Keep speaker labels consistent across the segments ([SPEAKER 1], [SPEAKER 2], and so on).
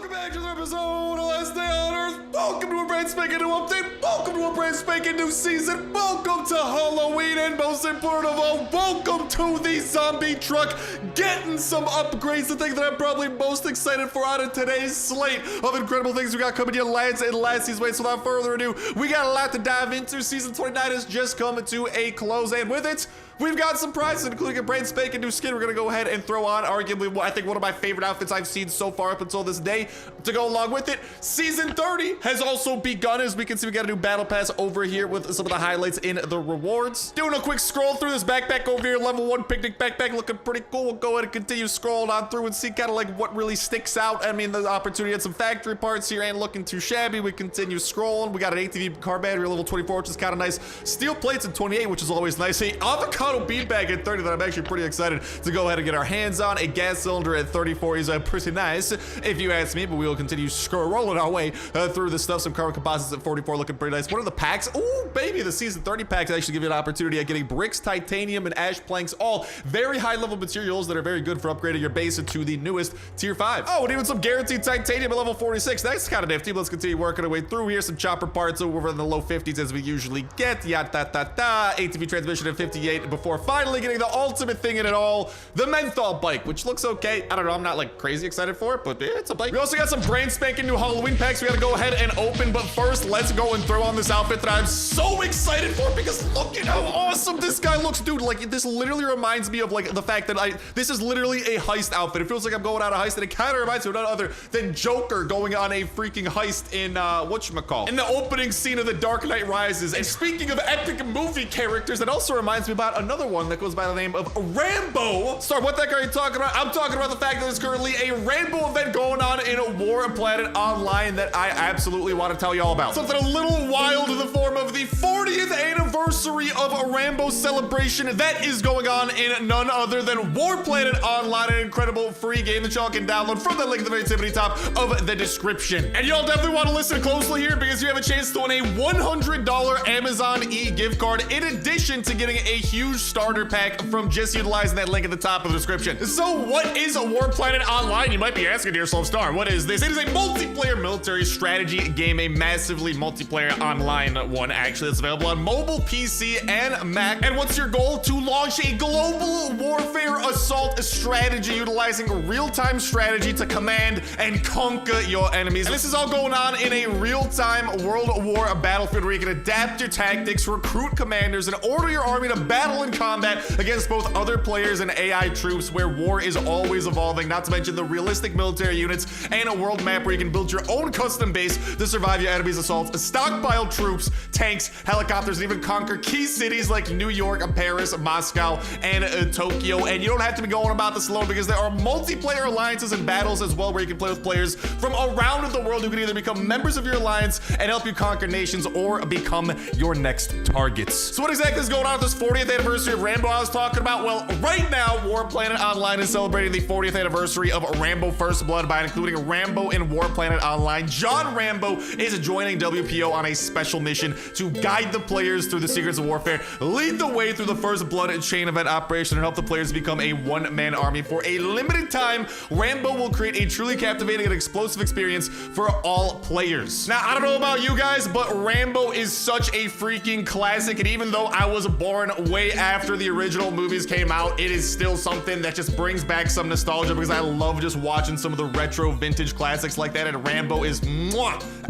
[SPEAKER 1] Welcome back to the episode of Last Day on Earth. Welcome to a brand spanking new update. Welcome to a brand spanking new season. Welcome to Halloween, and most important of all, welcome to the zombie truck. Getting some upgrades, the thing that I'm probably most excited for out of today's slate of incredible things we got coming to you, lads and lassies. Wait, so without further ado, we got a lot to dive into. Season 29 is just coming to a close, and with it, we've got some prizes, including a brand spanking new skin. We're gonna go ahead and throw on arguably, I think, one of my favorite outfits I've seen so far up until this day. To go along with it, Season 30 has also begun. As we can see, we got a new battle pass over here with some of the highlights in the rewards. Doing a quick scroll through this backpack over here, level 1 picnic backpack, looking pretty cool. We'll go ahead and continue scrolling on through and see kind of like what really sticks out. I mean, the opportunity at some factory parts here ain't looking too shabby. We continue scrolling. We got an ATV car battery, level 24, which is kind of nice. Steel plates at 28, which is always nice. Hey, avocado beanbag at 30 that I'm actually pretty excited to go ahead and get our hands on. A gas cylinder at 34 is pretty nice, if you ask me, but we will continue rolling our way through this stuff. Some carbon composites at 44 looking pretty nice. What are the packs? Oh, baby, the Season 30 packs actually give you an opportunity at getting bricks, titanium, and ash planks, all very high level materials that are very good for upgrading your base into the newest tier 5. Oh, and even some guaranteed titanium at level 46. That's kind of nifty. Let's continue working our way through here. Some chopper parts over in the low 50s as we usually get. ATV transmission at 58 before finally getting the ultimate thing in it all, the menthol bike, which looks okay. I don't know, I'm not like crazy excited for it, but it's a bike. We also got some brand spanking new Halloween packs we gotta go ahead and open, but first let's go and throw on this outfit that I'm so excited for, because look at how awesome this guy looks. Dude, like, this literally reminds me of like the fact that this is literally a heist outfit. It feels like I'm going on a heist, and it kind of reminds me of none other than Joker going on a freaking heist in whatchamacall, in the opening scene of The Dark Knight Rises. And speaking of epic movie characters, that also reminds me about another one that goes by the name of Rambo. Sorry, what the heck are you talking about? I'm talking about the fact that there's currently a Rambo event going on in War Planet Online that I absolutely want to tell you all about. Something a little wild in the form of the 40th anniversary of a Rambo celebration that is going on in none other than War Planet Online, an incredible free game that y'all can download from the link at the very tippity top of the description. And y'all definitely want to listen closely here, because you have a chance to win a $100 Amazon gift card in addition to getting a huge starter pack from just utilizing that link at the top of the description. So what is a War Planet Online? You might be asking to yourself, Star, what is this? It is a multiplayer military strategy game, a massively multiplayer online one, actually. It's available on mobile, PC, and Mac. And what's your goal? To launch a global warfare assault strategy utilizing real-time strategy to command and conquer your enemies. And this is all going on in a real-time World War battlefield where you can adapt your tactics, recruit commanders, and order your army to battle in combat against both other players and AI troops, where war is always evolving, not to mention the realistic military units and a world map where you can build your own custom base to survive your enemy's assaults, stockpile troops, tanks, helicopters, and even conquer key cities like New York, Paris, Moscow, and Tokyo. And you don't have to be going about this alone, because there are multiplayer alliances and battles as well, where you can play with players from around the world who can either become members of your alliance and help you conquer nations, or become your next targets. So what exactly is going on with this 40th anniversary of Rambo I was talking about? Well, right now, War Planet Online is celebrating the 40th anniversary of Rambo First Blood by including Rambo in War Planet Online. John Rambo is joining WPO on a special mission to guide the players through the secrets of warfare, lead the way through the First Blood chain event operation, and help the players become a one-man army. For a limited time, Rambo will create a truly captivating and explosive experience for all players. Now, I don't know about you guys, but Rambo is such a freaking classic, and even though I was born way after the original movies came out, it is still something that just brings back some nostalgia, because I love just watching some of the retro vintage classics like that, and Rambo is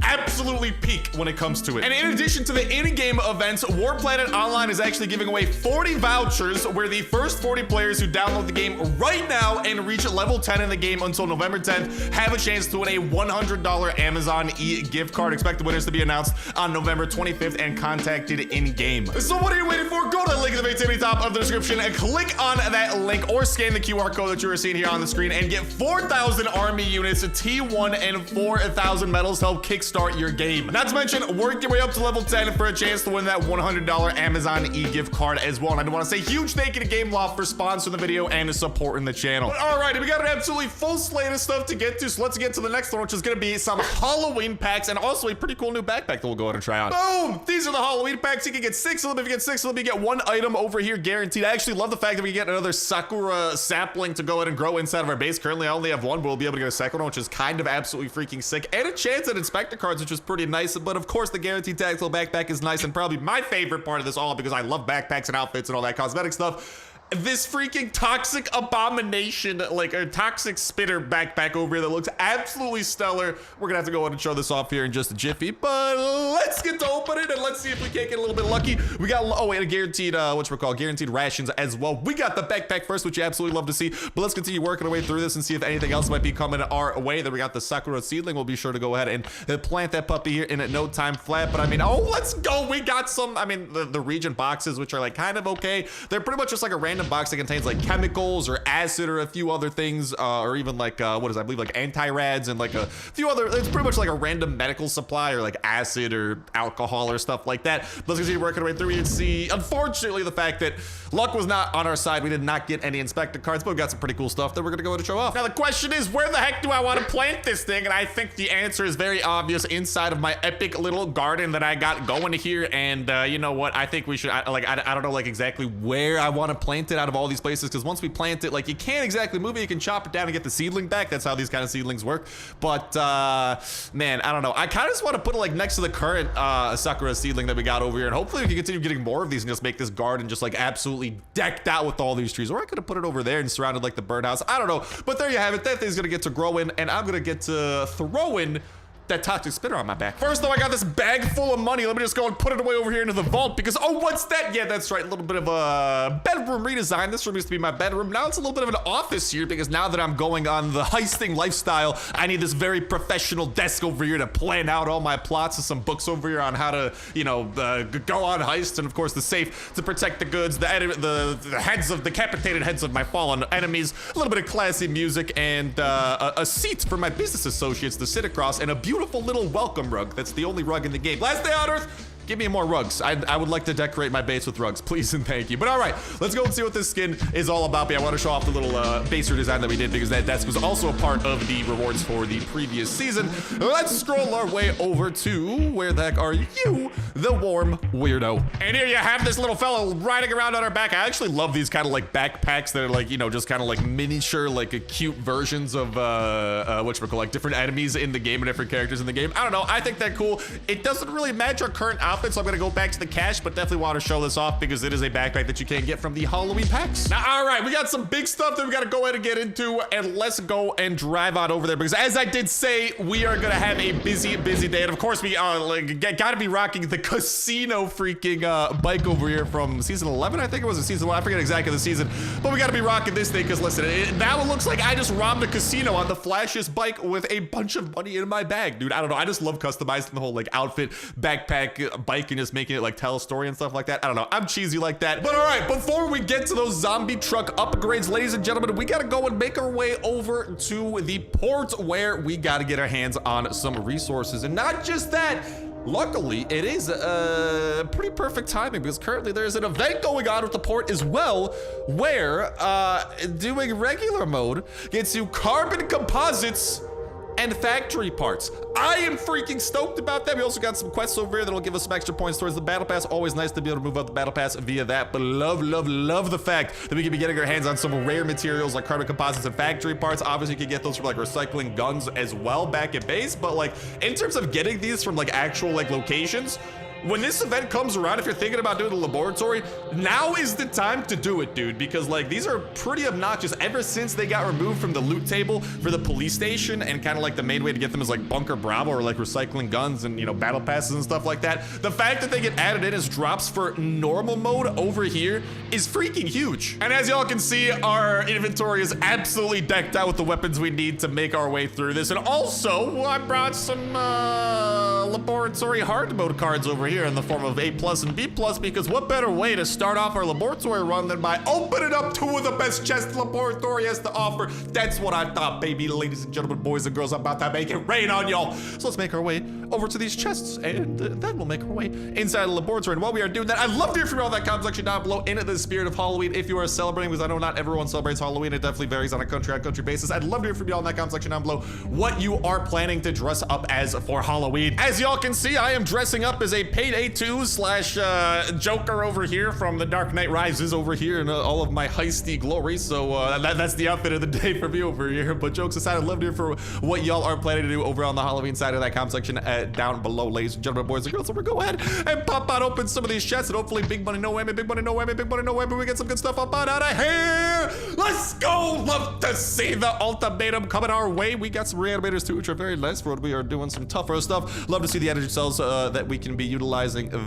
[SPEAKER 1] absolutely peak when it comes to it. And in addition to the in-game events, War Planet Online is actually giving away 40 vouchers, where the first 40 players who download the game right now and reach level 10 in the game until November 10th have a chance to win a $100 Amazon gift card. Expect the winners to be announced on November 25th and contacted in-game. So what are you waiting for? Go to the link at the very tippity top of the description and click on that link, or scan the QR code that you are seeing here on the screen, and get 4,000 army units, a T1, and 4,000 medals to help kickstart your game. Not to mention, work your way up to level 10 for a chance to win that $100 Amazon gift card as well. And I do want to say huge thank you to GameLoft for sponsoring the video and supporting the channel. But alrighty, we got an absolutely full slate of stuff to get to, so let's get to the next one, which is going to be some Halloween packs, and also a pretty cool new backpack that we'll go ahead and try on. Boom! These are the Halloween packs. You can get 6 of them. If you get 6 of them, you get one item over here guaranteed. I actually love the fact that we get another Sakura sapling to go ahead and grow inside of our base. Currently, I only have one, but we'll be able to get a second one, which is kind of absolutely freaking sick. And a chance at inspector cards, which is pretty nice. But of course, the guaranteed tactical backpack is nice and probably my favorite part of this all because I love backpacks and outfits and all that cosmetic stuff. This freaking toxic abomination, like a toxic spitter backpack over here that looks absolutely stellar. We're gonna have to go ahead and show this off here in just a jiffy, but let's get to open it and let's see if we can't get a little bit lucky. We got, oh wait, a guaranteed, guaranteed rations as well. We got the backpack first, which you absolutely love to see, but let's continue working our way through this and see if anything else might be coming our way. Then we got the Sakura seedling. We'll be sure to go ahead and plant that puppy here in no time flat, but I mean, oh, let's go. We got some, I mean, the region boxes, which are like kind of okay. They're pretty much just like a random box that contains like chemicals or acid or a few other things, or even like I believe like anti-rads and like a few other, it's pretty much like a random medical supply or like acid or alcohol or stuff like that. Let's continue working our way through. You can see, unfortunately, the fact that luck was not on our side. We did not get any inspector cards, but we got some pretty cool stuff that we're gonna go ahead and show off. Now the question is, where the heck do I want to plant this thing? And I think the answer is very obvious, inside of my epic little garden that I got going here. And you know what? I think we should, I don't know like exactly where I want to plant it out of all these places, because once we plant it, like, you can't exactly move it. You can chop it down and get the seedling back. That's how these kind of seedlings work. But man, I don't know. I kind of just want to put it like next to the current Sakura seedling that we got over here, and hopefully we can continue getting more of these and just make this garden just like absolutely decked out with all these trees. Or I could have put it over there and surrounded like the birdhouse. I don't know, but there you have it. That thing's gonna get to grow in, and I'm gonna get to throw in that toxic spitter on my back. First though, I got this bag full of money. Let me just go and put it away over here into the vault because, oh, what's that? Yeah, that's right, a little bit of a bedroom redesign. This room used to be my bedroom. Now it's a little bit of an office here because now that I'm going on the heisting lifestyle, I need this very professional desk over here to plan out all my plots, and some books over here on how to, you know, go on heists, and of course the safe to protect the goods, the heads of decapitated heads of my fallen enemies, a little bit of classy music, and a seat for my business associates to sit across, and a beautiful little welcome rug. That's the only rug in the game. Last day on Earth. Give me more rugs. I would like to decorate my base with rugs, please and thank you. But all right, let's go and see what this skin is all about. I want to show off the little base redesign that we did because that desk was also a part of the rewards for the previous season. Let's scroll our way over to, where the heck are you, the warm weirdo. And here you have this little fellow riding around on our back. I actually love these kind of like backpacks that are like, you know, just kind of like miniature, like cute versions of like different enemies in the game and different characters in the game. I don't know, I think they're cool. It doesn't really match our current outfit, so I'm gonna go back to the cache, but definitely want to show this off because it is a backpack that you can get from the Halloween packs. Now, all right, we got some big stuff that we gotta go ahead and get into, and let's go and drive on over there because, as I did say, we are gonna have a busy day, and of course we gotta be rocking the casino freaking bike over here from season 11. I think it was in season 1. I forget exactly the season, but we gotta be rocking this thing because listen, that one looks like I just robbed a casino on the flashiest bike with a bunch of money in my bag, dude. I don't know. I just love customizing the whole like outfit, backpack, bike, and just making it like tell a story and stuff like that. I don't know. I'm cheesy like that. But all right, before we get to those zombie truck upgrades, ladies and gentlemen, we gotta go and make our way over to the port where we gotta get our hands on some resources. And not just that, luckily, it is pretty perfect timing because currently there's an event going on with the port as well where doing regular mode gets you carbon composites and factory parts. I am freaking stoked about that. We also got some quests over here that'll give us some extra points towards the battle pass. Always nice to be able to move up the battle pass via that, but love the fact that we can be getting our hands on some rare materials like carbon composites and factory parts. Obviously, you can get those from like recycling guns as well back at base, but like in terms of getting these from like actual like locations, when this event comes around, if you're thinking about doing a laboratory, now is the time to do it, dude, because like these are pretty obnoxious. Ever since they got removed from the loot table for the police station, and kind of like the main way to get them is like Bunker Bravo or like recycling guns and, you know, battle passes and stuff like that. The fact that they get added in as drops for normal mode over here is freaking huge. And as y'all can see, our inventory is absolutely decked out with the weapons we need to make our way through this. And also, I brought some laboratory hard mode cards over here in the form of A+ and B+, because what better way to start off our laboratory run than by opening up 2 of the best chests the laboratory has to offer. That's what I thought, baby. Ladies and gentlemen, boys and girls, I'm about to make it rain on y'all. So let's make our way over to these chests, and then we'll make our way inside the laboratory. And while we are doing that, I'd love to hear from you all in that comment section down below in the spirit of Halloween. If you are celebrating, because I know not everyone celebrates Halloween, it definitely varies on a country basis. I'd love to hear from you all in that comment section down below what you are planning to dress up as for Halloween. As y'all can see, I am dressing up as a Payday 2 slash Joker over here from The Dark Knight Rises over here and all of my heisty glory. So that's the outfit of the day for me over here. But jokes aside, I'd love to hear for what y'all are planning to do over on the Halloween side of that comment section down below, ladies and gentlemen, boys and girls. So we're go ahead and pop out open some of these chests and hopefully big money, no whammy, big money, no whammy, big money, no whammy. We get some good stuff up out of here. Let's go. Love to see the ultimatum coming our way. We got some reanimators too, which are very nice for when we are doing some tougher stuff. Love to see the energy cells that we can be utilizing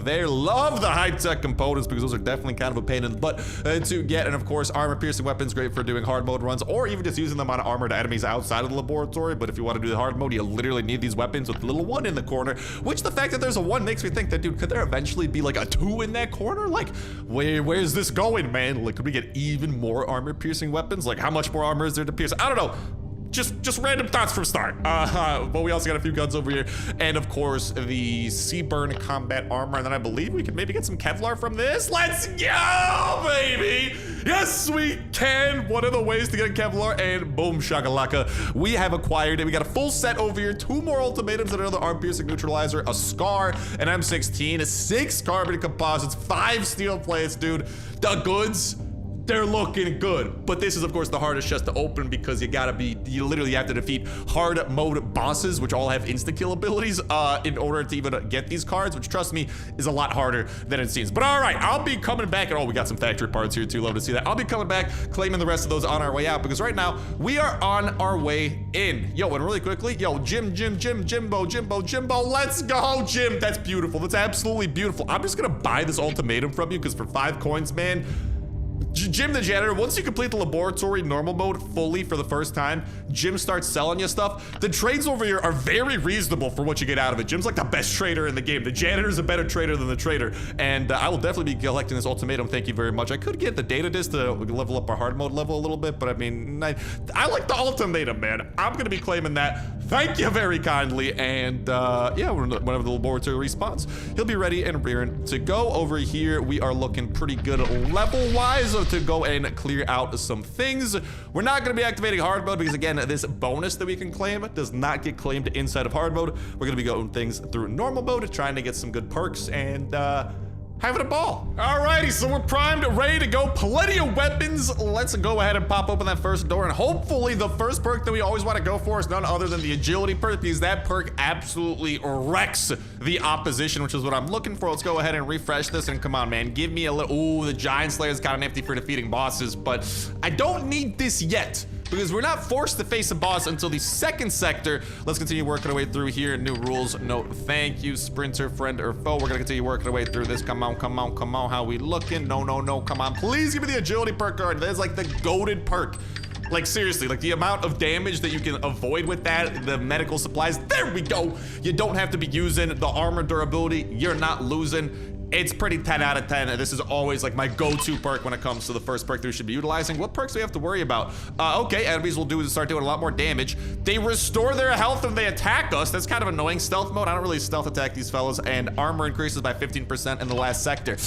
[SPEAKER 1] there. Love the high-tech components because those are definitely kind of a pain in the butt to get. And of course, armor-piercing weapons, great for doing hard mode runs or even just using them on armored enemies outside of the laboratory. But if you want to do the hard mode, you literally need these weapons with the little 1 in the corner, which the fact that there's a 1 makes me think that, dude, could there eventually be like a 2 in that corner? Like, where's this going, man? Like, could we get even more armor-piercing weapons? Like, how much more armor is there to pierce? I don't know. Just random thoughts from start. But we also got a few guns over here. And of course, the Seaburn combat armor. And then I believe we could maybe get some Kevlar from this. Let's go, baby. Yes, we can. One of the ways to get Kevlar, and boom, shakalaka. We have acquired it. We got a full set over here. 2 more ultimatums, another arm-piercing neutralizer, a Scar, an M16, 6 carbon composites, 5 steel plates, dude. The goods, they're looking good. But this is, of course, the hardest chest to open because you literally have to defeat hard mode bosses, which all have insta-kill abilities, in order to even get these cards, which, trust me, is a lot harder than it seems. But all right, I'll be coming back, and oh, we got some factory parts here too. Love to see that. I'll be coming back, claiming the rest of those on our way out, because right now, we are on our way in. Yo, and really quickly, yo, Jimbo, let's go, Jim. That's beautiful. That's absolutely beautiful. I'm just gonna buy this ultimatum from you, because for 5 coins, man, Jim the janitor, once you complete the laboratory normal mode fully for the first time, Jim starts selling you stuff. The trades over here are very reasonable for what you get out of it. Jim's like the best trader in the game. The janitor's a better trader than the trader. And I will definitely be collecting this ultimatum. Thank you very much. I could get the data disc to level up our hard mode level a little bit, but I mean, I like the ultimatum, man. I'm gonna be claiming that. Thank you very kindly. And yeah, whenever the laboratory respawns, he'll be ready and rearing to go. Over here, we are looking pretty good level-wise to go and clear out some things. We're not going to be activating hard mode because, again, this bonus that we can claim does not get claimed inside of hard mode. We're going to be going things through normal mode, trying to get some good perks and having a ball. Alrighty, so we're primed, ready to go. Plenty of weapons. Let's go ahead and pop open that first door, and hopefully the first perk that we always want to go for is none other than the agility perk, because that perk absolutely wrecks the opposition, which is what I'm looking for. Let's go ahead and refresh this, and come on, man, give me a little. Ooh, the Giant Slayer's kind of nifty for defeating bosses, but I don't need this yet, because we're not forced to face a boss until the second sector. Let's continue working our way through here. New rules, no thank you, sprinter, friend, or foe. We're gonna continue working our way through this. Come on, how we looking? No, come on, please give me the agility perk card. That is like the goated perk. Like, seriously, like the amount of damage that you can avoid with that, the medical supplies, there we go. You don't have to be using the armor durability. You're not losing. It's pretty 10 out of 10. This is always like my go-to perk when it comes to the first perk that we should be utilizing. What perks do we have to worry about? Okay, enemies will start doing a lot more damage. They restore their health when they attack us. That's kind of annoying. Stealth mode, I don't really stealth attack these fellas. And armor increases by 15% in the last sector.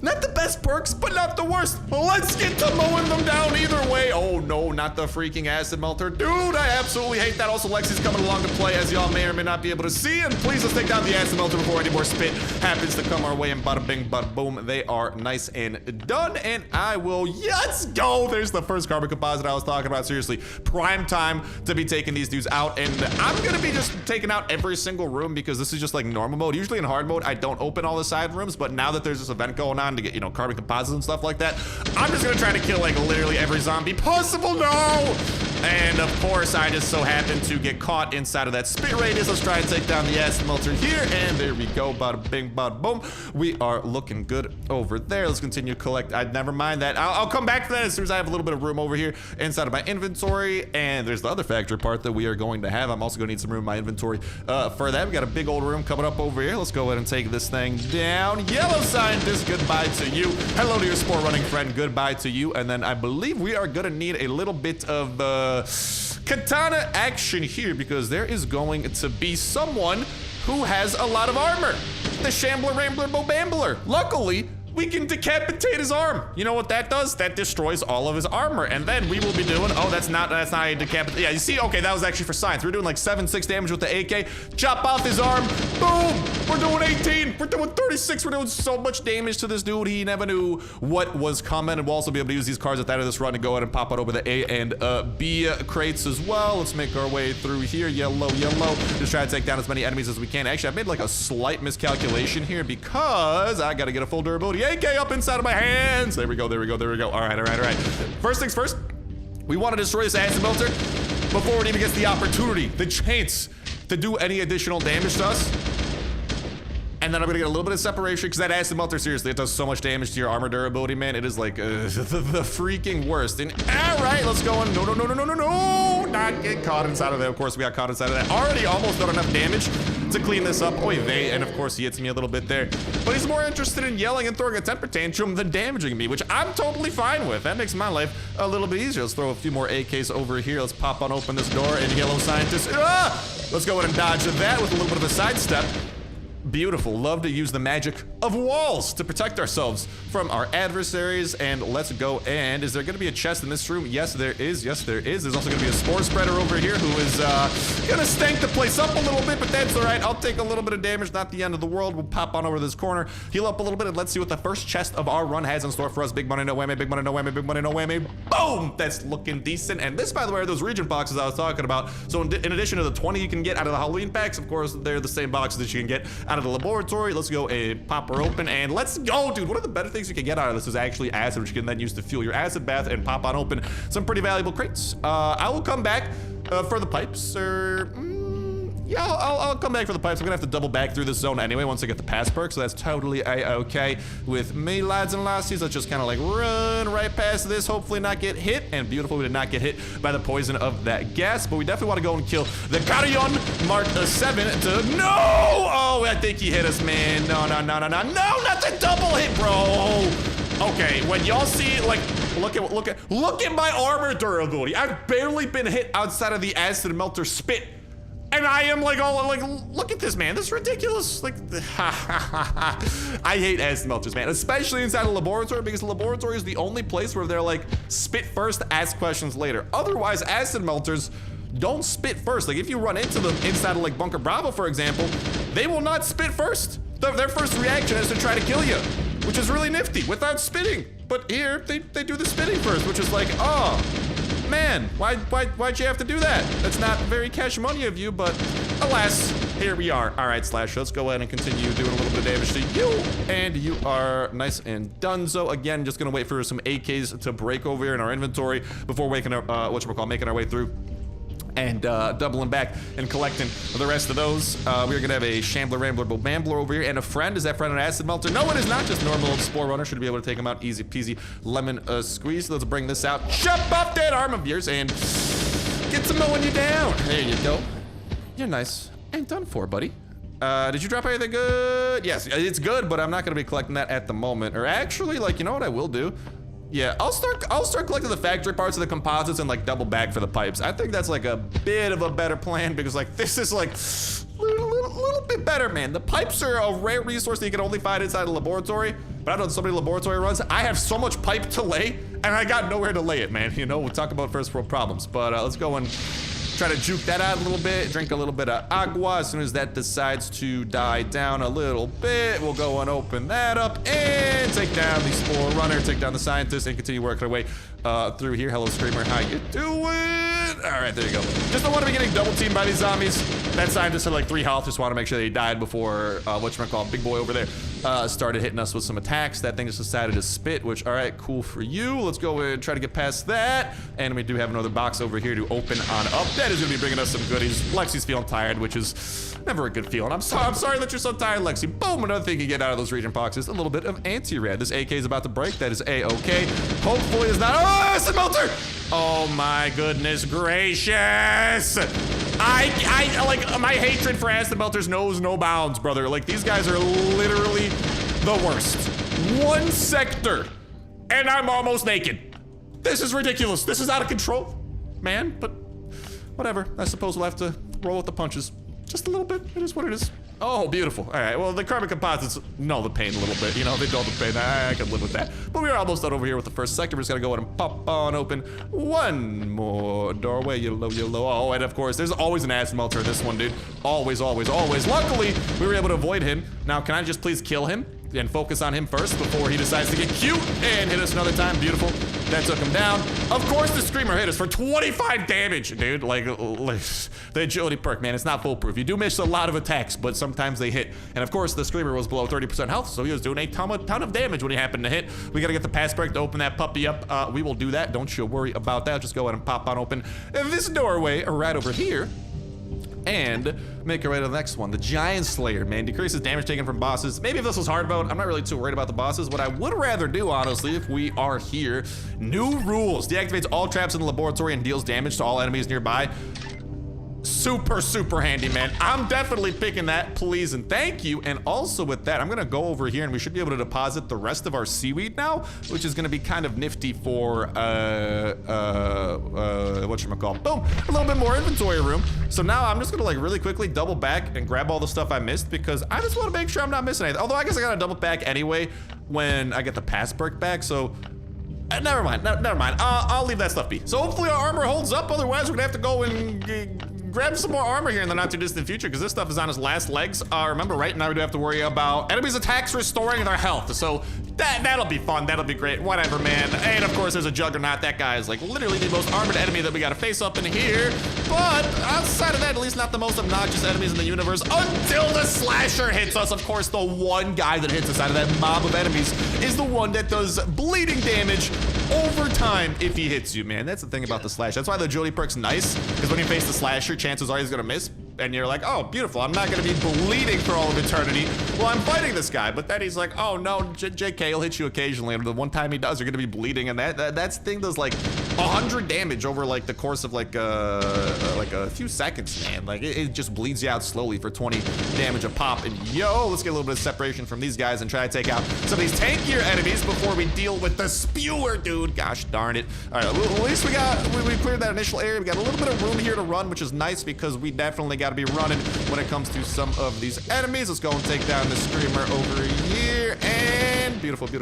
[SPEAKER 1] Not the best perks, but not the worst. Let's get to mowing them down either way. Oh no, not the freaking acid melter. Dude, I absolutely hate that. Also, Lexi's coming along to play, as y'all may or may not be able to see. And please, let's take down the acid melter before any more spit happens to come our way. And bada bing, bada boom, they are nice and done. And I will, let's go. There's the first carbon composite I was talking about. Seriously, prime time to be taking these dudes out. And I'm gonna be just taking out every single room, because this is just like normal mode. Usually in hard mode, I don't open all the side rooms, but now that there's this event going on to get, you know, carbon composites and stuff like that, I'm just gonna try to kill like literally every zombie possible. No! And of course, I just so happen to get caught inside of that spit radius. Let's try and take down the acid melter here, and there we go. Bada bing, bada boom. We are looking good over there. Let's continue to collect. Never mind that. I'll come back to that as soon as I have a little bit of room over here inside of my inventory. And there's the other factory part that we are going to have. I'm also gonna need some room in my inventory for that. We got a big old room coming up over here. Let's go ahead and take this thing down. Yellow scientist, goodbye to you. Hello to your sport running friend, goodbye to you. And then I believe we are gonna need a little bit of katana action here, because there is going to be someone who has a lot of armor. The Shambler Rambler Bobambler. Luckily, we can decapitate his arm. You know what that does? That destroys all of his armor. And then we will be doing, oh, that's not a decapitate. Yeah, you see, okay, that was actually for science. We're doing like 7-6 damage with the AK. Chop off his arm. Boom. We're doing 18. We're doing 36. We're doing so much damage to this dude. He never knew what was coming. And we'll also be able to use these cards at the end of this run to go ahead and pop out over the A and B crates as well. Let's make our way through here. Yellow. Just try to take down as many enemies as we can. Actually, I've made like a slight miscalculation here because I got to get a full durability AK up inside of my hands. There we go. All right. First things first, we want to destroy this acid melter before it even gets the opportunity, the chance to do any additional damage to us. And then I'm gonna get a little bit of separation because that acid melter, seriously, it does so much damage to your armor durability, man. It is like the freaking worst. And all right, let's go on. No, not get caught inside of it. Of course, we got caught inside of that. Already almost done enough damage to clean this up. Oy vey, and of course he hits me a little bit there. But he's more interested in yelling and throwing a temper tantrum than damaging me, which I'm totally fine with. That makes my life a little bit easier. Let's throw a few more AKs over here. Let's pop on open this door and yellow scientist. Let's go ahead and dodge that with a little bit of a sidestep. Beautiful. Love to use the magic of walls to protect ourselves from our adversaries. And let's go. And is there going to be a chest in this room? Yes, there is. There's also going to be a spore spreader over here who is going to stank the place up a little bit, but that's all right. I'll take a little bit of damage. Not the end of the world. We'll pop on over this corner, heal up a little bit, and let's see what the first chest of our run has in store for us. Big money, no whammy. Big money, no whammy. Big money, no whammy. Boom! That's looking decent. And this, by the way, are those region boxes I was talking about. So in addition to the 20 you can get out of the Halloween packs, of course, they're the same boxes that you can get out of the laboratory. Let's go and pop her open, and let's go, dude. One of the better things you can get out of this is actually acid, which you can then use to fuel your acid bath and pop on open some pretty valuable crates. I will come back for the pipes, or yeah, I'll come back for the pipes. I'm gonna have to double back through this zone anyway once I get the pass perk, so that's totally okay with me, lads and lassies. Let's just kind of like run right past this, hopefully not get hit. And beautiful, we did not get hit by the poison of that gas, but we definitely want to go and kill the Carrion Mark 7 to no! Oh, I think he hit us, man. No, not the double hit, bro. Okay, when y'all see, like, look at my armor durability. I've barely been hit outside of the acid melter spit. And I am like, all like, look at this, man. This is ridiculous. Like, I hate acid melters, man. Especially inside a laboratory, because the laboratory is the only place where they're like, spit first, ask questions later. Otherwise, acid melters don't spit first. Like, if you run into them inside of like Bunker Bravo, for example, they will not spit first. Their first reaction is to try to kill you, which is really nifty without spitting. But here, they do the spitting first, which is like, oh, man, why'd you have to do that? That's not very cash money of you, but alas, here we are. All right, Slash, let's go ahead and continue doing a little bit of damage to you. And you are nice and donezo. Again, just gonna wait for some AKs to break over here in our inventory before making our way through and doubling back and collecting the rest of those. We're gonna have a Shambler, Rambler, Bambler over here, and a friend. Is that friend an acid melter? No, it is not. Just normal old Spore Runner. Should be able to take him out easy peasy lemon squeeze. Let's bring this out. Chop off that arm of yours and get some mowing you down. There you go. You're nice and done for, buddy. Did you drop anything good? Yes, it's good, but I'm not gonna be collecting that at the moment. Or actually, like, you know what I will do? Yeah, I'll start collecting the factory parts of the composites and like double back for the pipes. I think that's like a bit of a better plan, because like this is like a little bit better, man. The pipes are a rare resource that you can only find inside a laboratory, but I've done so many laboratory runs. I have so much pipe to lay, and I got nowhere to lay it, man. You know, we'll talk about first world problems, but let's go and try to juke that out a little bit, drink a little bit of agua. As soon as that decides to die down a little bit, we'll go and open that up and take down the Spore Runner, take down the Scientist, and continue working our way through here. Hello, Screamer, how you doing? All right, there you go. Just don't want to be getting double teamed by these zombies. That Scientist had like 3 health. Just want to make sure that he died before, whatchamacallit, big boy over there, started hitting us with some attacks. That thing just decided to spit, which, all right, cool for you. Let's go and try to get past that. And we do have another box over here to open on up. That is gonna be bringing us some goodies. Lexi's feeling tired, which is never a good feeling. I'm sorry that you're so tired, Lexi. Boom, another thing you get out of those region boxes, a little bit of anti-rad. This AK is about to break. That is A-okay. Hopefully it's not, oh, acid melter! Oh my goodness gracious. I like, my hatred for acid melters knows no bounds, brother. Like, these guys are literally the worst. One sector, and I'm almost naked. This is ridiculous. This is out of control, man, but whatever. I suppose we'll have to roll with the punches. Just a little bit. It is what it is. Oh, beautiful. All right, well, the carbon composites null the pain a little bit. You know, they dull the pain. I can live with that. But we are almost done over here with the first sector. We're just gonna go ahead and pop on open one more doorway. Yellow. Oh, and of course, there's always an acid melter in this one, dude. Always. Luckily, we were able to avoid him. Now, can I just please kill him and focus on him first before he decides to get cute and hit us another time? Beautiful. That took him down. Of course, the Screamer hit us for 25 damage, dude. Like the agility perk, man, it's not foolproof. You do miss a lot of attacks, but sometimes they hit. And of course, the Screamer was below 30% health, so he was doing a ton of damage when he happened to hit. We gotta get the pass break to open that puppy up. We will do that. Don't you worry about that. Just go ahead and pop on open this doorway right over here. And make our way to the next one. The Giant Slayer, man, decreases damage taken from bosses. Maybe if this was hard mode, I'm not really too worried about the bosses. What I would rather do, honestly, if we are here, new rules. Deactivates all traps in the laboratory and deals damage to all enemies nearby. Super handy, man. I'm definitely picking that, please and thank you. And also with that, I'm gonna go over here and we should be able to deposit the rest of our seaweed now, which is gonna be kind of nifty for whatchamacallit. Boom, a little bit more inventory room. So now I'm just gonna like really quickly double back and grab all the stuff I missed because I just wanna make sure I'm not missing anything. Although I guess I gotta double back anyway when I get the pass perk back, so never mind. I'll leave that stuff be. So hopefully our armor holds up, otherwise we're gonna have to go and grab some more armor here in the not too distant future because this stuff is on its last legs. Remember, right now we do have to worry about enemies' attacks restoring their health. So that'll be fun. That'll be great. Whatever, man. And of course, there's a Juggernaut. That guy is like literally the most armored enemy that we got to face up in here. But outside of that, at least not the most obnoxious enemies in the universe until the Slasher hits us. Of course, the one guy that hits us out of that mob of enemies is the one that does bleeding damage over time if he hits you, man. That's the thing about the Slasher. That's why the agility perk's nice, because when you face the Slasher, chances are he's gonna miss, and you're like, oh, beautiful, I'm not gonna be bleeding for all of eternity while I'm fighting this guy. But then he's like, oh no, JK, he'll hit you occasionally, and the one time he does, you're gonna be bleeding, and that thing does like 100 damage over like the course of like a few seconds, man. Like it just bleeds you out slowly for 20 damage a pop. And yo, let's get a little bit of separation from these guys and try to take out some of these tankier enemies before we deal with the Spewer, dude. Gosh darn it. All right, at least we cleared that initial area. We got a little bit of room here to run, which is nice because we definitely got to be running when it comes to some of these enemies. Let's go and take down the Screamer over here. And beautiful. We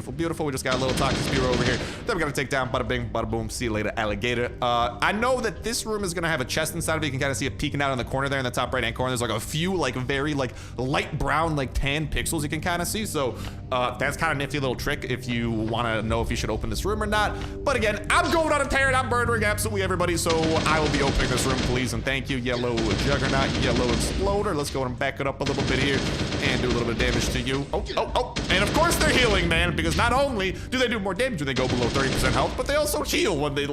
[SPEAKER 1] just got a little toxic Spewer over here. Then we got to take down bada bing, bada boom. See you later, alligator. I know that this room is going to have a chest inside of it. You can kind of see it peeking out in the corner there in the top right-hand corner. There's like a few like very like light brown, like tan pixels you can kind of see. So that's kind of nifty little trick if you want to know if you should open this room or not. But again, I'm going on a tear and I'm murdering absolutely everybody. So I will be opening this room, please and thank you. Yellow Juggernaut, Yellow Exploder. Let's go and back it up a little bit here and do a little bit of damage to you. Oh. And of course they're healing, man, because not only do they do more damage when they go below 30% health, but they also heal when they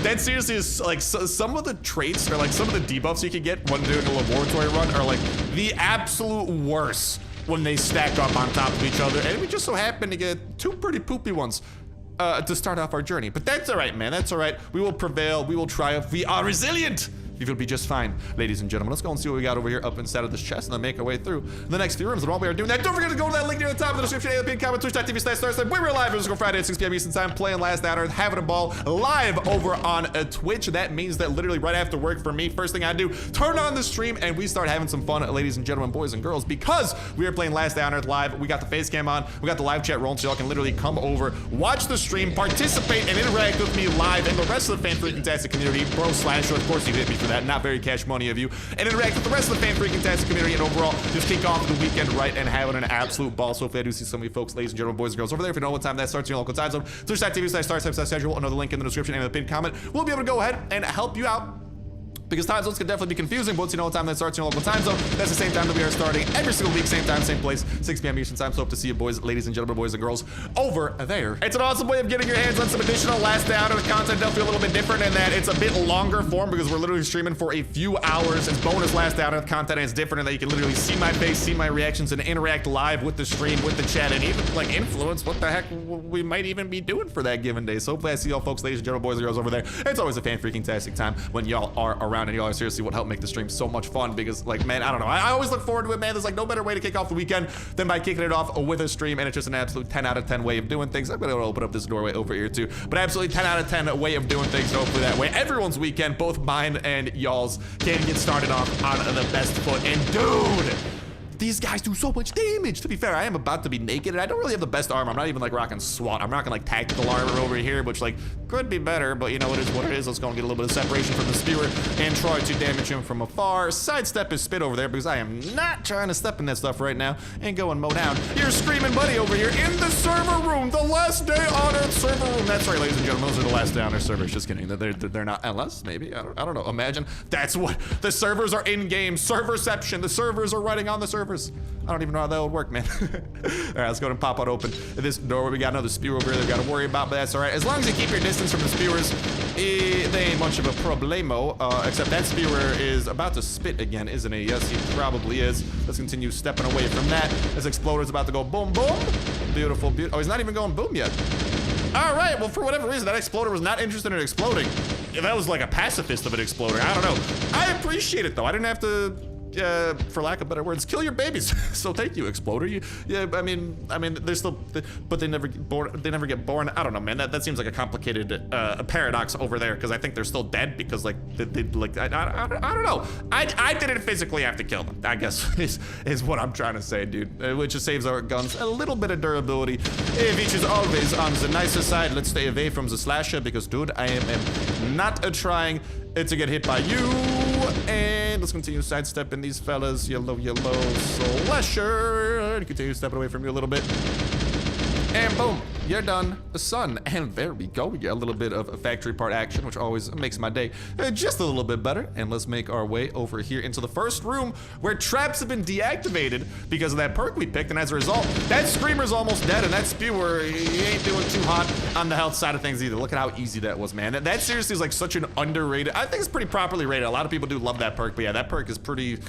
[SPEAKER 1] that seriously is like some of the traits or like some of the debuffs you can get when doing a laboratory run are like the absolute worst when they stack up on top of each other. And we just so happen to get two pretty poopy ones to start off our journey. But that's all right, man. That's all right. We will prevail. We will triumph. We are resilient. We will be just fine, ladies and gentlemen. Let's go and see what we got over here up inside of this chest and then make our way through the next few rooms. And while we are doing that, don't forget to go to that link near the top of the description and the pinned comment, twitch.tv/Starsnipe. We're live every single Friday at 6 p.m. Eastern time, playing Last Hour, having a ball live over on Twitch. That means that literally right after work for me, first thing I do, turn on the stream and we start having some fun, ladies and gentlemen, boys and girls, because we are playing Last Hour live. We got the face cam on, we got the live chat rolling, so y'all can literally come over, watch the stream, participate, and interact with me live and the rest of the fan-freaking-tastic community. Bro Slasher, of course you hit me for that, not very cash money of you, and interact with the rest of the fan-freaking-tastic community, and overall just kick off the weekend right and having an absolute ball. So if I do see so many folks, ladies and gentlemen, boys and girls over there, if you know what time that starts in your local time zone, twitch.tv/Starsnipe/schedule, another link in the description and the pinned comment. We'll be able to go ahead and help you out, because time zones can definitely be confusing. Once you know what time that starts in your local time zone, that's the same time that we are starting every single week, same time, same place, 6 p.m. Eastern time. So hope to see you boys, ladies and gentlemen, boys and girls over there. It's an awesome way of getting your hands on some additional Last Hour. The content does feel a little bit different in that it's a bit longer form because we're literally streaming for a few hours. It's bonus Last Hour content, and it's different in that you can literally see my face, see my reactions, and interact live with the stream, with the chat, and even like influence what the heck we might even be doing for that given day. So hopefully I see y'all folks, ladies and gentlemen, boys and girls over there. It's always a fan-freaking-tastic time when y'all are around. around, and y'all are seriously what helped make the stream so much fun because, like, man, I don't know. I always look forward to it, man. There's, like, no better way to kick off the weekend than by kicking it off with a stream, and it's just an absolute 10 out of 10 way of doing things. I'm gonna open up this doorway over here, too. But absolutely 10 out of 10 way of doing things, so hopefully that way everyone's weekend, both mine and y'all's, can get started off on the best foot. And, dude, these guys do so much damage. To be fair, I am about to be naked, and I don't really have the best armor. I'm not even, like, rocking SWAT. I'm rocking, like, tactical armor over here, which, like, could be better, but you know, it is what it is. Let's go and get a little bit of separation from the spewer and try to damage him from afar. Sidestep his spit over there because I am not trying to step in that stuff right now and go and mow down your screaming buddy over here in the server room, the last day on Earth server room. That's right, ladies and gentlemen, those are the last day on Earth servers. Just kidding. They're not, unless maybe, I don't know. Imagine that's what the servers are in game. Serverception. The servers are running on the servers. I don't even know how that would work, man. All right, let's go ahead and pop it open. This door, we got another spewer over here that we got to worry about, but that's all right. As long as you keep your distance from the spewers, they ain't much of a problemo. Except that spewer is about to spit again, isn't he? Yes, he probably is. Let's continue stepping away from that. This exploder's about to go boom, boom. Beautiful, beautiful. Oh, he's not even going boom yet. All right, well, for whatever reason, that exploder was not interested in exploding. That was like a pacifist of an exploder. I don't know. I appreciate it, though. I didn't have to... for lack of better words, kill your babies. So thank you, Exploder. Yeah, I mean, they're still, but they never get born. They never get born. I don't know, man. That seems like a complicated paradox over there because I think they're still dead because like they like I don't know. I didn't physically have to kill them. I guess is what I'm trying to say, dude. Which just saves our guns a little bit of durability, which is always on the nicer side. Let's stay away from the slasher because, dude, I am not trying to get hit by you. And let's continue sidestepping these fellas. Yellow, slasher. Continue stepping away from you a little bit. And boom, you're done, son. And there we go. We get a little bit of factory part action, which always makes my day just a little bit better. And let's make our way over here into the first room where traps have been deactivated because of that perk we picked. And as a result, that screamer's almost dead. And that spewer, he ain't doing too hot on the health side of things either. Look at how easy that was, man. That seriously is like such an underrated, I think it's pretty properly rated. A lot of people do love that perk, but yeah, that perk is pretty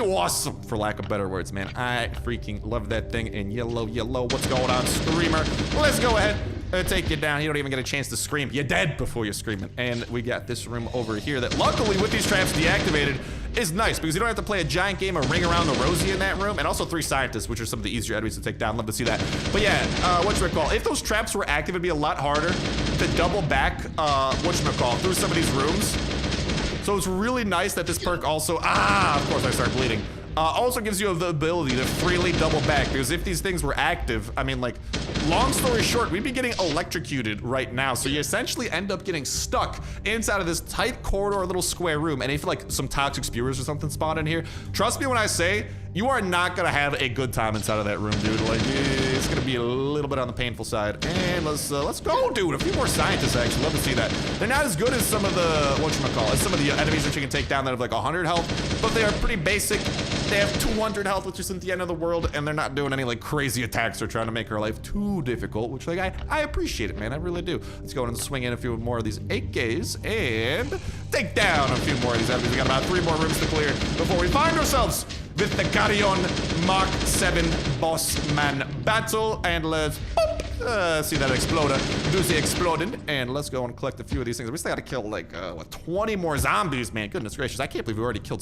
[SPEAKER 1] awesome, for lack of better words, man. I freaking love that thing. And yellow, what's going on, screamer? Let's go ahead and take you down. You don't even get a chance to scream. You're dead before you're screaming. And we got this room over here that luckily with these traps deactivated is nice because you don't have to play a giant game of Ring Around the Rosie in that room. And also 3 scientists, which are some of the easier enemies to take down. Love to see that. But yeah, whatchamacall, if those traps were active, it'd be a lot harder to double back, whatchamacall, through some of these rooms. So it's really nice that this perk also, of course I start bleeding, also gives you the ability to freely double back, because if these things were active, I mean, like, long story short, we'd be getting electrocuted right now. So you essentially end up getting stuck inside of this tight corridor, little square room. And if like some toxic spewers or something spawn in here, trust me when I say, you are not gonna have a good time inside of that room, dude. Like, it's gonna be a little bit on the painful side. And let's go, dude. A few more scientists, I actually love to see that. They're not as good as some of the, some of the enemies that you can take down that have like 100 health, but they are pretty basic. They have 200 health, which isn't the end of the world, and they're not doing any like crazy attacks or trying to make our life too difficult, which like I appreciate it, man. I really do. Let's go and swing in a few more of these AKs and take down a few more of these enemies. We got about 3 more rooms to clear before we find ourselves with the Carrion Mark 7 boss man battle. And let's see that exploder, do the exploding, and let's go and collect a few of these things. We still gotta kill like, what, 20 more zombies, man. Goodness gracious, I can't believe we already killed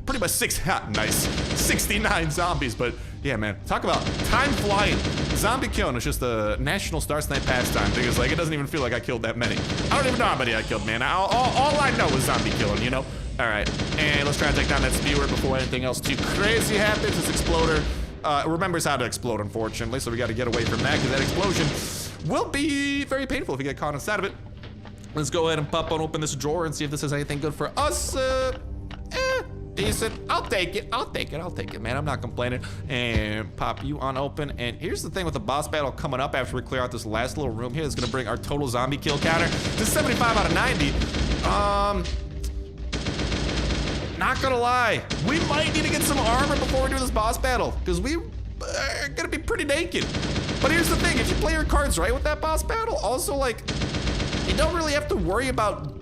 [SPEAKER 1] pretty much 69 zombies, but yeah, man, talk about time flying. Zombie killing is just a national Starsnipe pastime because like, it doesn't even feel like I killed that many. I don't even know how many I killed, man. All I know is zombie killing, you know? All right, and let's try and take down that spewer before anything else too crazy happens. This exploder remembers how to explode, unfortunately, so we got to get away from that because that explosion will be very painful if you get caught inside of it. Let's go ahead and pop on open this drawer and see if this is anything good for us. Decent. I'll take it, man. I'm not complaining. And pop you on open. And here's the thing with the boss battle coming up after we clear out this last little room here. It's gonna bring our total zombie kill counter to 75 out of 90. Not gonna lie, we might need to get some armor before we do this boss battle, because we are gonna be pretty naked. But here's the thing, if you play your cards right with that boss battle, also like, you don't really have to worry about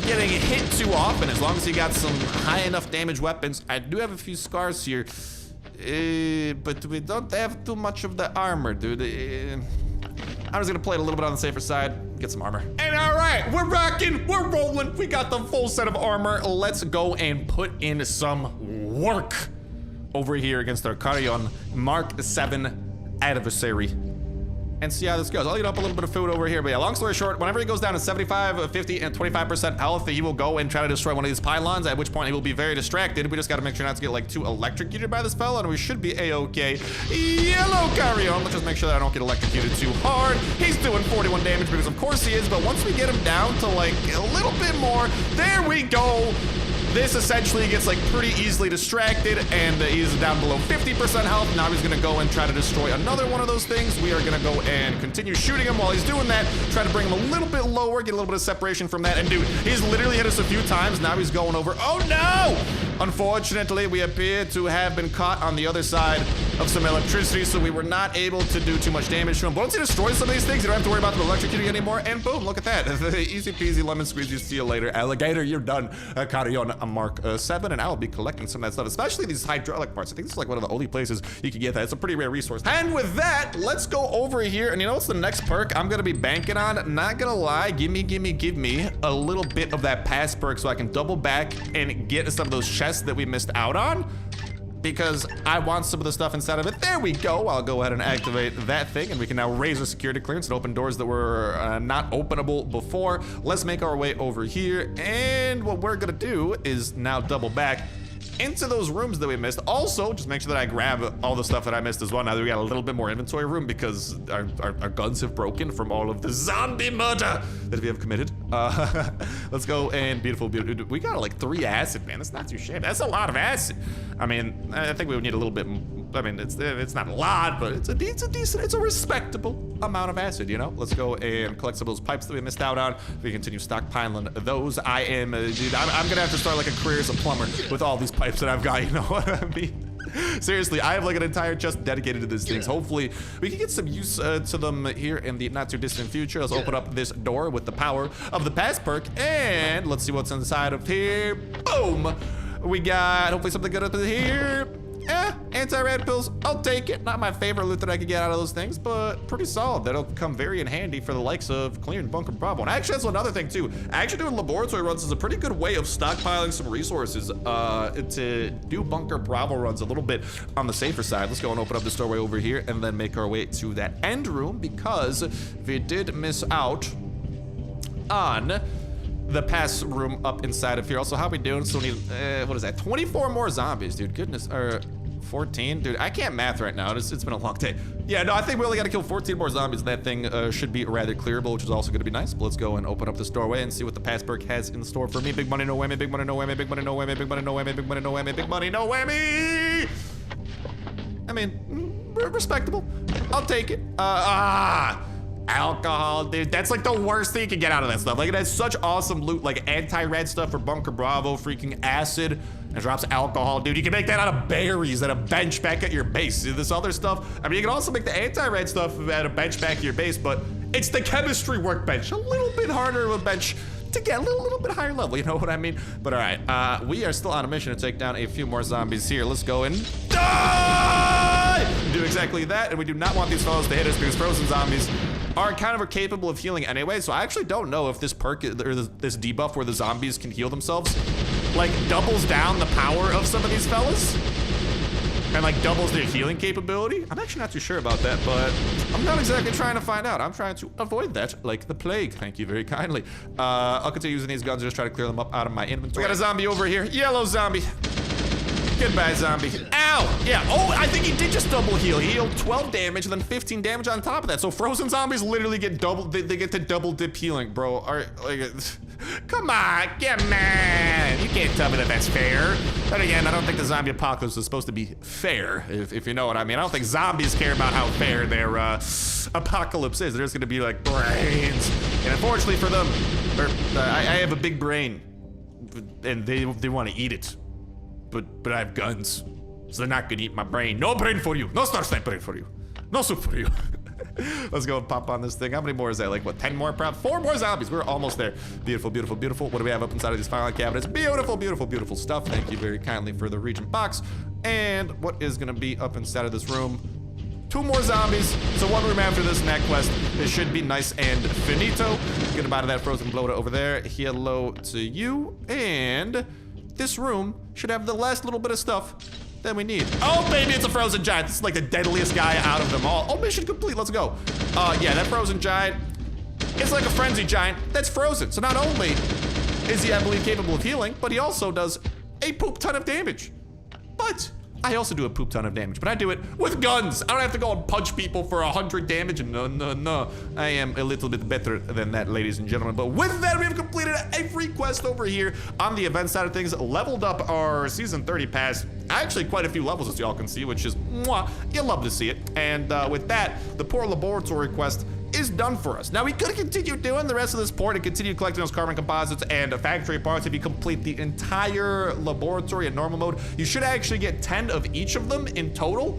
[SPEAKER 1] getting hit too often as long as you got some high enough damage weapons. I do have a few scars here, but we don't have too much of the armor, dude. I'm just gonna play it a little bit on the safer side. get some armor. And all right, we're rocking, we're rolling. We got the full set of armor. Let's go and put in some work over here against our Carrion Mark 7 adversary. And see how this goes. I'll eat up a little bit of food over here. But yeah, long story short, whenever he goes down to 75, 50, and 25% health, he will go and try to destroy one of these pylons, at which point he will be very distracted. We just gotta make sure not to get like too electrocuted by this fella, and we should be a-okay. Yellow Carrion. Let's just make sure that I don't get electrocuted too hard. He's doing 41 damage because of course he is, but once we get him down to like a little bit more, there we go. This essentially gets like pretty easily distracted, and he's down below 50% health. Now he's gonna go and try to destroy another one of those things. We are gonna go and continue shooting him while he's doing that, try to bring him a little bit lower, get a little bit of separation from that. And dude, he's literally hit us a few times. Now he's going over. Oh no! Unfortunately, we appear to have been caught on the other side of some electricity, so we were not able to do too much damage to him. But once he destroys some of these things, you don't have to worry about them electrocuting anymore. And boom, look at that. Easy peasy lemon squeezy. See you later, alligator. You're done. Carrion Mark 7, and I'll be collecting some of that stuff, especially these hydraulic parts. I think this is like one of the only places you can get that. It's a pretty rare resource. And with that, let's go over here. And you know what's the next perk I'm gonna be banking on? Not gonna lie, give me a little bit of that pass perk so I can double back and get some of those chests that we missed out on, because I want some of the stuff inside of it. There we go. I'll go ahead and activate that thing, and we can now raise our security clearance and open doors that were not openable before. Let's make our way over here, and what we're gonna do is now double back into those rooms that we missed. Also, just make sure that I grab all the stuff that I missed as well. Now that we got a little bit more inventory room because our guns have broken from all of the zombie murder that we have committed. Let's go and beautiful. We got like 3 acid, man. That's not too shabby. That's a lot of acid. I mean, I think we would need a little bit. I mean, it's not a lot, but it's a decent, it's a respectable amount of acid, you know? Let's go and collect some of those pipes that we missed out on. We continue stockpiling those. I am, dude, I'm gonna have to start like a career as a plumber with all these pipes that I've got, you know what I mean? Seriously, I have like an entire chest dedicated to these things. Hopefully, we can get some use to them here in the not too distant future. Let's open up this door with the power of the pass perk, and let's see what's inside of here. Boom! We got hopefully something good up in here. Anti-rad pills, I'll take it. Not my favorite loot that I could get out of those things, but pretty solid. That'll come very in handy for the likes of clearing Bunker Bravo. And actually, that's another thing too. Actually doing laboratory runs is a pretty good way of stockpiling some resources to do Bunker Bravo runs a little bit on the safer side. Let's go and open up this doorway over here and then make our way to that end room, because we did miss out on the pass room up inside of here. Also, how we doing? So we need, what is that? 24 more zombies, dude. Goodness, or 14? Dude, I can't math right now. It's been a long day. Yeah, no, I think we only gotta kill 14 more zombies. That thing should be rather clearable, which is also gonna be nice. But let's go and open up this doorway and see what the pass perk has in store for me. Big money, no whammy, big money, no whammy, big money, no whammy, big money, no whammy, big money, no whammy, big money, no whammy! I mean, respectable. I'll take it. Alcohol, dude. That's like the worst thing you can get out of that stuff. Like, it has such awesome loot, like anti-red stuff for Bunker Bravo, freaking acid, and drops alcohol, dude. You can make that out of berries at a bench back at your base. This other stuff, I mean, you can also make the anti-red stuff at a bench back at your base, but it's the chemistry workbench. A little bit harder of a bench to get a little bit higher level, you know what I mean? But all right, we are still on a mission to take down a few more zombies here. Let's go and die! Do exactly that, and we do not want these fellows to hit us because frozen zombies are kind of capable of healing anyway, so I actually don't know if this perk, or this debuff where the zombies can heal themselves, like doubles down the power of some of these fellas, and like doubles their healing capability. I'm actually not too sure about that, but I'm not exactly trying to find out. I'm trying to avoid that like the plague. Thank you very kindly. I'll continue using these guns and just try to clear them up out of my inventory. We got a zombie over here. Yellow zombie. Goodbye, zombie. Ow! Yeah, oh, I think he did just double heal. He healed 12 damage and then 15 damage on top of that. So frozen zombies literally get double, they get to double dip healing, bro. Come on, man. You can't tell me that that's fair. But again, I don't think the zombie apocalypse is supposed to be fair, if you know what I mean. I don't think zombies care about how fair their apocalypse is. There's gonna be like brains. And unfortunately for them, I have a big brain and they want to eat it. But I have guns, so they're not gonna eat my brain. No brain for you. No Starsnipe brain for you. No soup for you. Let's go and pop on this thing. How many more is that? Like what, 10 more? Perhaps 4 more zombies. We're almost there. Beautiful, beautiful, beautiful. What do we have up inside of these filing cabinets? Beautiful, beautiful, beautiful stuff. Thank you very kindly for the Regent box. And what is gonna be up inside of this room? 2 more zombies. So 1 room after this next quest. It should be nice and finito. Get him out of that frozen bloater over there. Hello to you. And this room should have the last little bit of stuff that we need. Oh, baby, it's a frozen giant. This is like the deadliest guy out of them all. Oh, mission complete. Let's go. Yeah, that frozen giant, it's like a frenzy giant that's frozen. So not only is he, I believe, capable of healing, but he also does a poop ton of damage. But I also do a poop ton of damage, but I do it with guns. I don't have to go and punch people for 100 damage. No. I am a little bit better than that, ladies and gentlemen. But with that, we have completed every quest over here on the event side of things, leveled up our season 30 pass. Actually, quite a few levels, as y'all can see, which is, mwah, you love to see it. And with that, the poor laboratory quest is done for us. Now, we could continue doing the rest of this port and continue collecting those carbon composites and factory parts. If you complete the entire laboratory in normal mode, you should actually get 10 of each of them in total.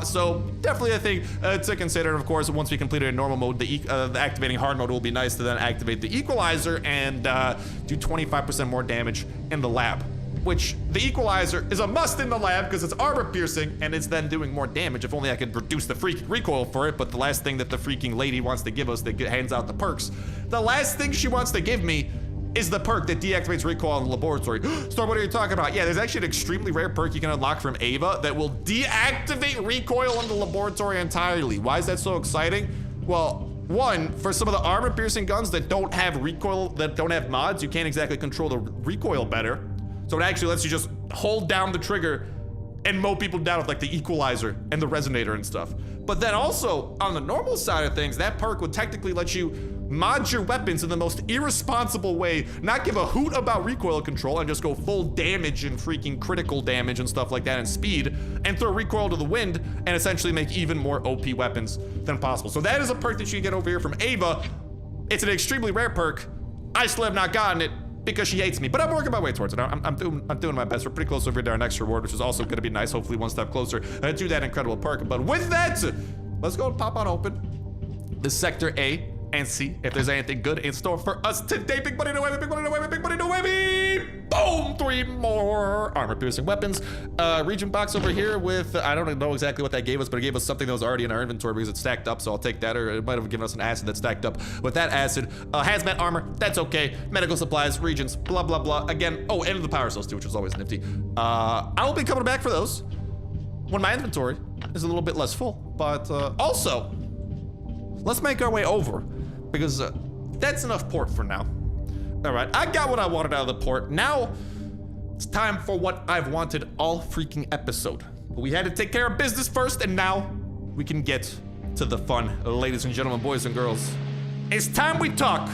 [SPEAKER 1] So definitely a thing to consider. Of course, once we complete it in normal mode, the activating hard mode will be nice to then activate the equalizer and do 25% more damage in the lab, which the equalizer is a must in the lab because it's armor piercing and it's then doing more damage. If only I could reduce the freaking recoil for it. But the last thing that the freaking lady wants to give us that hands out the perks, the last thing she wants to give me is the perk that deactivates recoil in the laboratory. Storm, what are you talking about? Yeah, there's actually an extremely rare perk you can unlock from Ava that will deactivate recoil in the laboratory entirely. Why is that so exciting? Well, 1, for some of the armor piercing guns that don't have recoil, that don't have mods, you can't exactly control the recoil better. So it actually lets you just hold down the trigger and mow people down with like the equalizer and the resonator and stuff. But then also on the normal side of things, that perk would technically let you mod your weapons in the most irresponsible way, not give a hoot about recoil control and just go full damage and freaking critical damage and stuff like that and speed and throw recoil to the wind and essentially make even more OP weapons than possible. So that is a perk that you get over here from Ava. It's an extremely rare perk. I still have not gotten it because she hates me, but I'm working my way towards it. I'm doing my best. We're pretty close over to our next reward, which is also gonna be nice. Hopefully 1 step closer to that incredible perk. But with that, let's go and pop on open this sector A and see if there's anything good in store for us today. Big money no whammy, big money no whammy, big money no whammy. Boom, 3 more armor piercing weapons. Region box over here with, I don't know exactly what that gave us, but it gave us something that was already in our inventory because it's stacked up, so I'll take that, or it might have given us an acid that's stacked up with that acid. Hazmat armor, that's okay. Medical supplies, regions, blah, blah, blah. Again, oh, and the power cells too, which is always nifty. I will be coming back for those when my inventory is a little bit less full, but also, let's make our way over because that's enough port for now. All right, I got what I wanted out of the port. Now it's time for what I've wanted all freaking episode. But we had to take care of business first, and now we can get to the fun, ladies and gentlemen, boys and girls. It's time we talk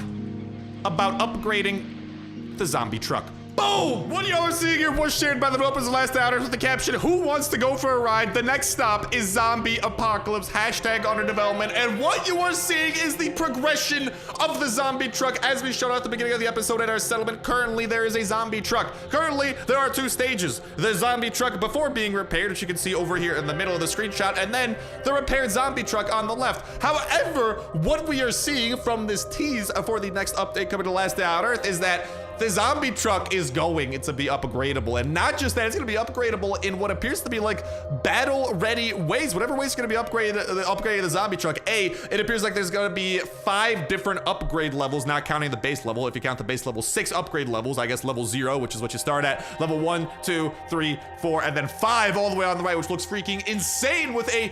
[SPEAKER 1] about upgrading the zombie truck. Boom! What y'all are seeing here was shared by the developers of Last Hours with the caption, "Who wants to go for a ride? The next stop is zombie apocalypse, hashtag under development." And what you are seeing is the progression of the zombie truck as we showed out at the beginning of the episode at our settlement. Currently, there is a zombie truck. Currently, there are 2 stages. The zombie truck before being repaired, which you can see over here in the middle of the screenshot, and then the repaired zombie truck on the left. However, what we are seeing from this tease for the next update coming to Last Day on Earth is that the zombie truck is going to be upgradable, and not just that, it's going to be upgradable in what appears to be like battle-ready ways. Whatever way it's going to be upgrading the zombie truck. It appears like there's going to be 5 different upgrade levels, not counting the base level. If you count the base level, 6 upgrade levels. I guess level 0, which is what you start at. Level 1, 2, 3, 4, and then 5 all the way on the right, which looks freaking insane with a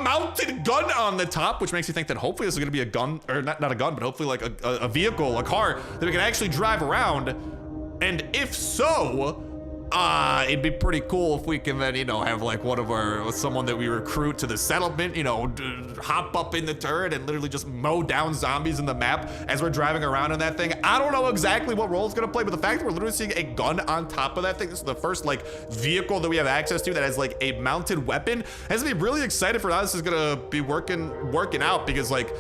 [SPEAKER 1] mounted gun on the top, which makes you think that hopefully this is going to be a gun, or not a gun, but hopefully like a vehicle, a car that we can actually drive around. And if so, it'd be pretty cool if we can then, have like someone that we recruit to the settlement, hop up in the turret and literally just mow down zombies in the map as we're driving around in that thing. I don't know exactly what role it's gonna play, but the fact that we're literally seeing a gun on top of that thing, this is the first like vehicle that we have access to that has like a mounted weapon, has to be really excited for how this is gonna be working out, because like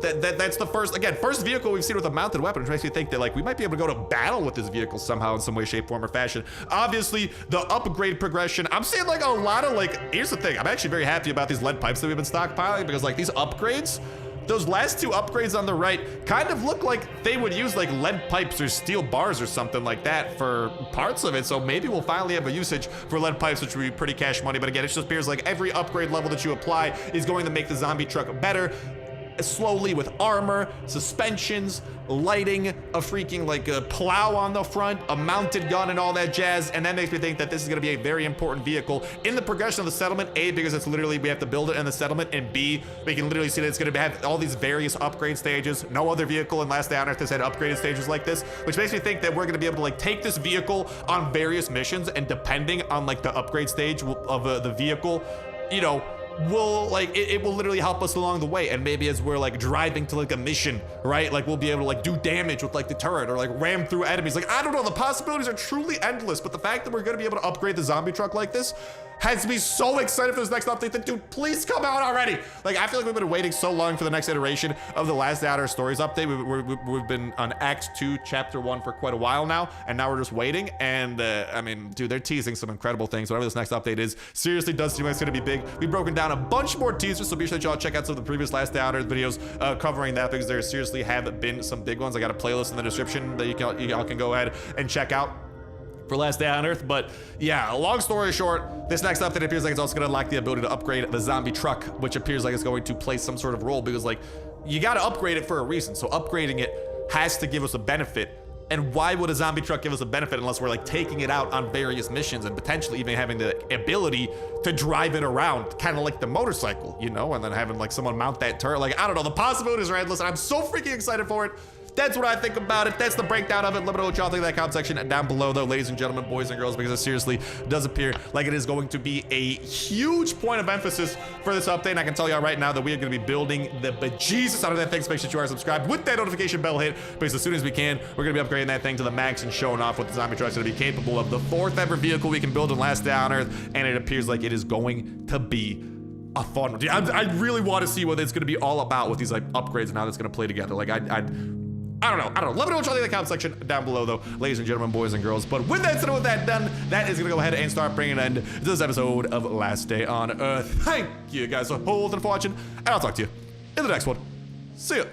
[SPEAKER 1] that's the first vehicle we've seen with a mounted weapon, which makes me think that like we might be able to go to battle with this vehicle somehow in some way, shape, form, or fashion. Obviously, the upgrade progression, I'm seeing like a lot of like, here's the thing, I'm actually very happy about these lead pipes that we've been stockpiling, because like these upgrades, those last two upgrades on the right kind of look like they would use like lead pipes or steel bars or something like that for parts of it. So maybe we'll finally have a usage for lead pipes, which would be pretty cash money. But again, it just appears like every upgrade level that you apply is going to make the zombie truck better, slowly, with armor, suspensions, lighting, a freaking like a plow on the front, a mounted gun, and all that jazz. And that makes me think that this is going to be a very important vehicle in the progression of the settlement. A, because it's literally, we have to build it in the settlement, and B, we can literally see that it's going to have all these various upgrade stages. No other vehicle in Last Day on Earth has had upgraded stages like this, which makes me think that we're going to be able to like take this vehicle on various missions, and depending on like the upgrade stage of the vehicle, you know, will like it will literally help us along the way. And maybe as we're like driving to like a mission, right, like we'll be able to like do damage with like the turret or like ram through enemies. Like, I don't know, the possibilities are truly endless. But the fact that we're going to be able to upgrade the zombie truck like this has me so excited for this next update. That, dude, please come out already. Like, I feel like we've been waiting so long for the next iteration of the Last Day on Earth Stories update. We've been on Act 2, Chapter 1 for quite a while now, and now we're just waiting. And I mean, dude, they're teasing some incredible things. Whatever this next update is, seriously does seem like it's gonna be big. We've broken down a bunch more teasers, so be sure that y'all check out some of the previous Last Day on Earth videos covering that, because there seriously have been some big ones. I got a playlist in the description that y'all can go ahead and check out for Last Day on Earth. But yeah, long story short, this next update appears like it's also going to unlock the ability to upgrade the zombie truck, which appears like it's going to play some sort of role, because like you got to upgrade it for a reason. So upgrading it has to give us a benefit. And why would a zombie truck give us a benefit unless we're like taking it out on various missions and potentially even having the ability to drive it around, kind of like the motorcycle, you know, and then having like someone mount that turret. Like, I don't know, the possibilities are endless, and I'm so freaking excited for it. That's what I think about it. That's the breakdown of it. Let me know what y'all think in that comment section down below, though, ladies and gentlemen, boys and girls, because it seriously does appear like it is going to be a huge point of emphasis for this update. And I can tell y'all right now that we are going to be building the bejesus out of that thing. So make sure that you are subscribed with that notification bell hit, because as soon as we can, we're going to be upgrading that thing to the max and showing off what the zombie truck is going to be capable of. The 4th ever vehicle we can build in Last Day on Earth, and it appears like it is going to be a fun one. I really want to see what it's going to be all about with these like upgrades and how that's going to play together. Like, I don't know. Let me know what y'all think in the comment section down below, though, ladies and gentlemen, boys and girls. But with that said, with that done, that is going to go ahead and start bringing an end to this episode of Last Day on Earth. Thank you guys for holding, for watching, and I'll talk to you in the next one. See ya.